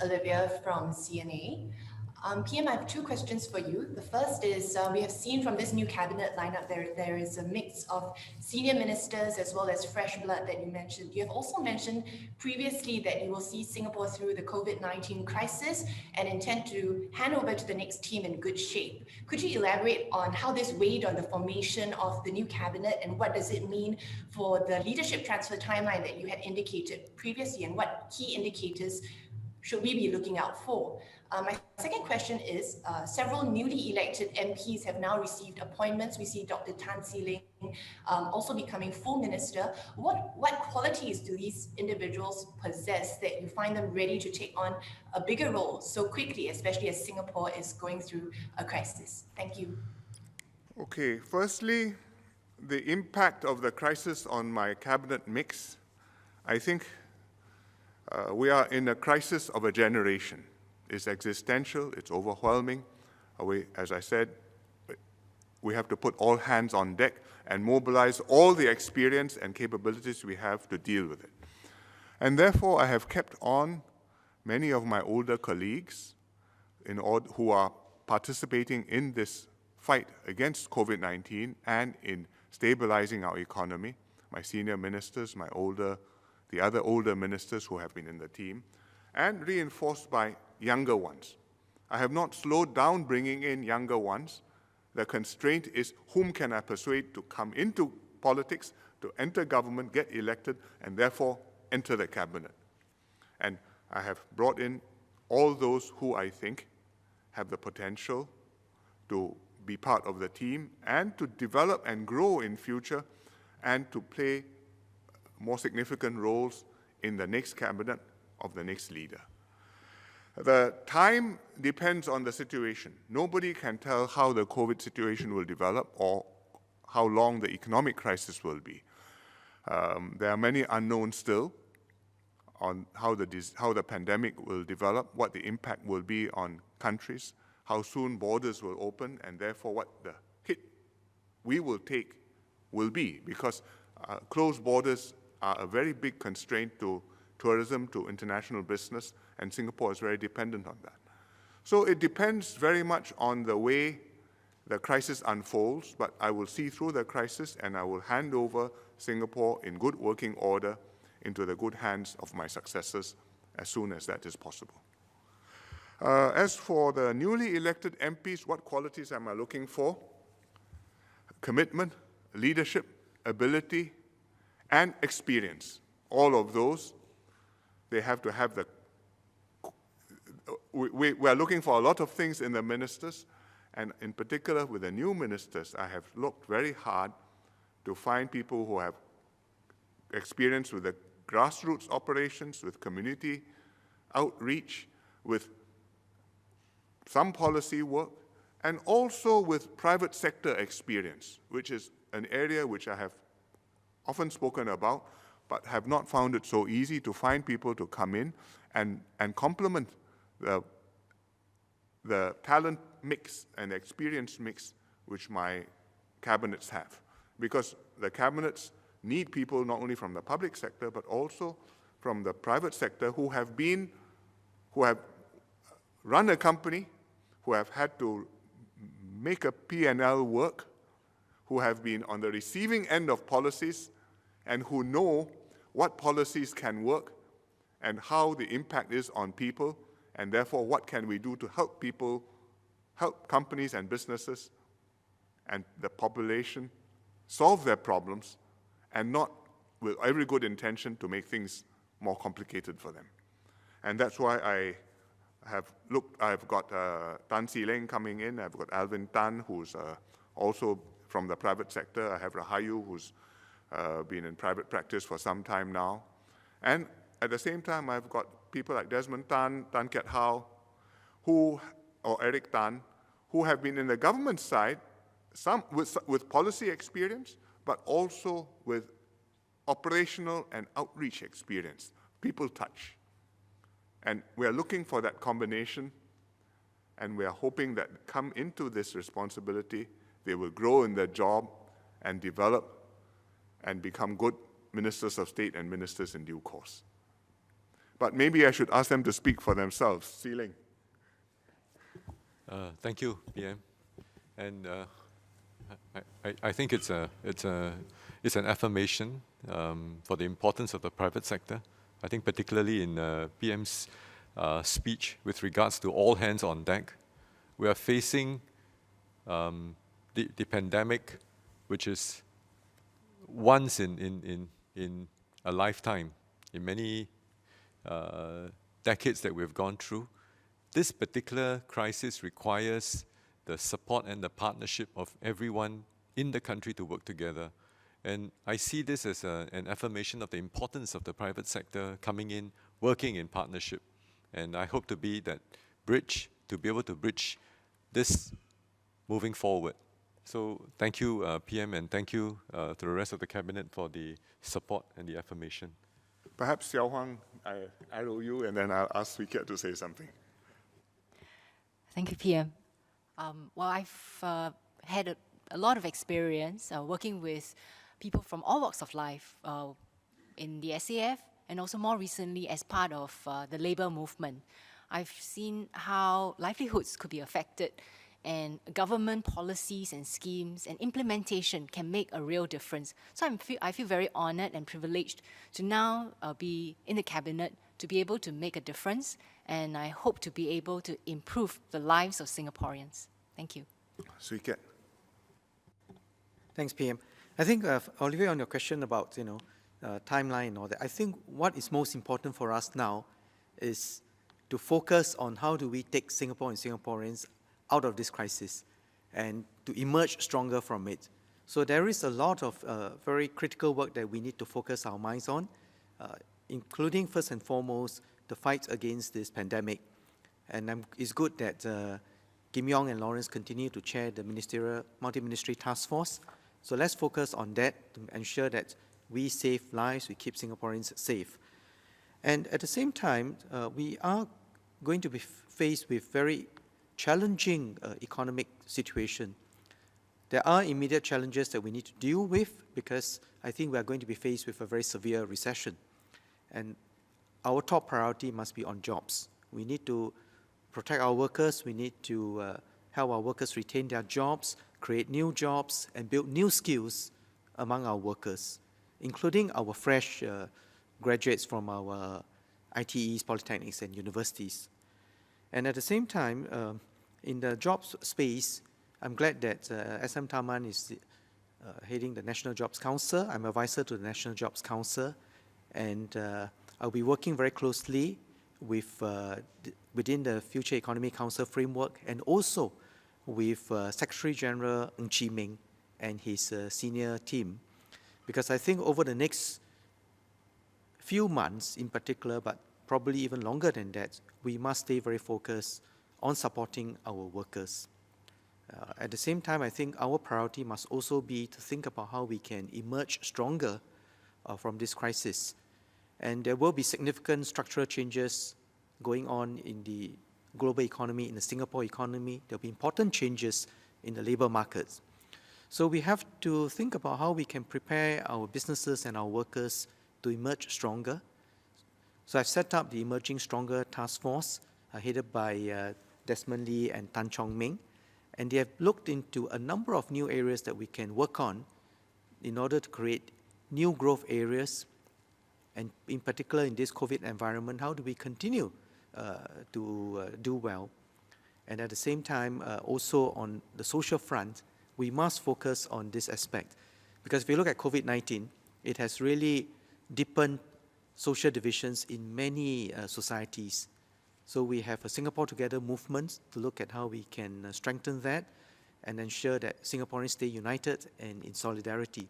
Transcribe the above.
Olivia from CNA. PM, I have two questions for you. The first is we have seen from this new cabinet lineup there is a mix of senior ministers as well as fresh blood that you mentioned. You have also mentioned previously that you will see Singapore through the COVID-19 crisis and intend to hand over to the next team in good shape. Could you elaborate on how this weighed on the formation of the new cabinet and what does it mean for the leadership transfer timeline that you had indicated previously, and what key indicators should we be looking out for? My second question is, several newly elected MPs have now received appointments. We see Dr. Tan See Leng also becoming full minister. What qualities do these individuals possess that you find them ready to take on a bigger role so quickly, especially as Singapore is going through a crisis? Thank you. Okay, firstly, the impact of the crisis on my cabinet mix. I think we are in a crisis of a generation. It's existential, it's overwhelming. As I said, we have to put all hands on deck and mobilize all the experience and capabilities we have to deal with it. And therefore, I have kept on many of my older colleagues who are participating in this fight against COVID-19 and in stabilizing our economy, my senior ministers, the other older ministers who have been in the team, and reinforced by younger ones. I have not slowed down bringing in younger ones. The constraint is whom can I persuade to come into politics, to enter government, get elected, and therefore enter the cabinet. And I have brought in all those who I think have the potential to be part of the team and to develop and grow in future and to play more significant roles in the next cabinet of the next leader. The time depends on the situation. Nobody can tell how the COVID situation will develop or how long the economic crisis will be. There are many unknowns still on how the pandemic will develop, what the impact will be on countries, how soon borders will open, and therefore what the hit we will take will be, because closed borders are a very big constraint to tourism, to international business, and Singapore is very dependent on that. So it depends very much on the way the crisis unfolds, but I will see through the crisis and I will hand over Singapore in good working order into the good hands of my successors as soon as that is possible. As for the newly elected MPs, what qualities am I looking for? Commitment, leadership, ability, and experience. All of those, they have to have the... We are looking for a lot of things in the ministers, and in particular with the new ministers, I have looked very hard to find people who have experience with the grassroots operations, with community outreach, with some policy work, and also with private sector experience, which is an area which I have often spoken about, but have not found it so easy to find people to come in and complement the talent mix and experience mix which my cabinets have. Because the cabinets need people not only from the public sector, but also from the private sector who have run a company, who have had to make a P&L work, who have been on the receiving end of policies, and who know what policies can work and how the impact is on people, and therefore what can we do to help people, help companies and businesses and the population solve their problems, and not with every good intention to make things more complicated for them. And that's why I've got Tan See Leng coming in, I've got Alvin Tan, who's also from the private sector, I have Rahayu, who's been in private practice for some time now. And at the same time, I've got people like Desmond Tan, Tan Kiat Hao, or Eric Tan, who have been in the government side, some with policy experience, but also with operational and outreach experience, people touch. And we are looking for that combination, and we are hoping that come into this responsibility, they will grow in their job and develop and become good ministers of state and ministers in due course. But maybe I should ask them to speak for themselves. Sealing. Thank you, PM. And I think it's an affirmation for the importance of the private sector. I think particularly in PM's speech with regards to all hands on deck, we are facing the pandemic, which is once in a lifetime, in many decades that we've gone through. This particular crisis requires the support and the partnership of everyone in the country to work together. And I see this as an affirmation of the importance of the private sector coming in, working in partnership. And I hope to be that bridge, to be able to bridge this moving forward. So thank you, PM, and thank you to the rest of the Cabinet for the support and the affirmation. Perhaps Xiao Huang, I arrow you, and then I'll ask Swee Keat to say something. Thank you, PM. Well, I've had a lot of experience working with people from all walks of life in the SAF and also more recently as part of the labor movement. I've seen how livelihoods could be affected and government policies and schemes and implementation can make a real difference. So I feel very honored and privileged to now be in the Cabinet to be able to make a difference, and I hope to be able to improve the lives of Singaporeans. Thank you. Swee Keat. Thanks, PM. I think, Olivier, on your question about timeline and all that, I think what is most important for us now is to focus on how do we take Singapore and Singaporeans out of this crisis and to emerge stronger from it. So there is a lot of very critical work that we need to focus our minds on, including first and foremost the fight against this pandemic. And it's good that Kim Yong and Lawrence continue to chair the multi-ministry task force. So let's focus on that to ensure that we save lives, we keep Singaporeans safe. And at the same time, we are going to be faced with very challenging economic situation. There are immediate challenges that we need to deal with because I think we are going to be faced with a very severe recession. And our top priority must be on jobs. We need to protect our workers, we need to help our workers retain their jobs, create new jobs, and build new skills among our workers, including our fresh graduates from our ITEs, polytechnics, and universities. And at the same time, in the jobs space, I'm glad that SM Tharman is heading the National Jobs Council. I'm advisor to the National Jobs Council, and I'll be working very closely with within the Future Economy Council framework and also with Secretary General Ng Chee Meng and his senior team, because I think over the next few months in particular, but probably even longer than that, we must stay very focused on supporting our workers. At the same time, I think our priority must also be to think about how we can emerge stronger from this crisis. And there will be significant structural changes going on in the global economy, in the Singapore economy. There will be important changes in the labor markets. So we have to think about how we can prepare our businesses and our workers to emerge stronger. So I've set up the Emerging Stronger Task Force, headed by Desmond Lee and Tan Chong Meng, and they have looked into a number of new areas that we can work on in order to create new growth areas, and in particular in this COVID environment, how do we continue to do well? And at the same time, also on the social front, we must focus on this aspect, because if you look at COVID-19, it has really deepened social divisions in many societies. So we have a Singapore Together movement to look at how we can strengthen that and ensure that Singaporeans stay united and in solidarity.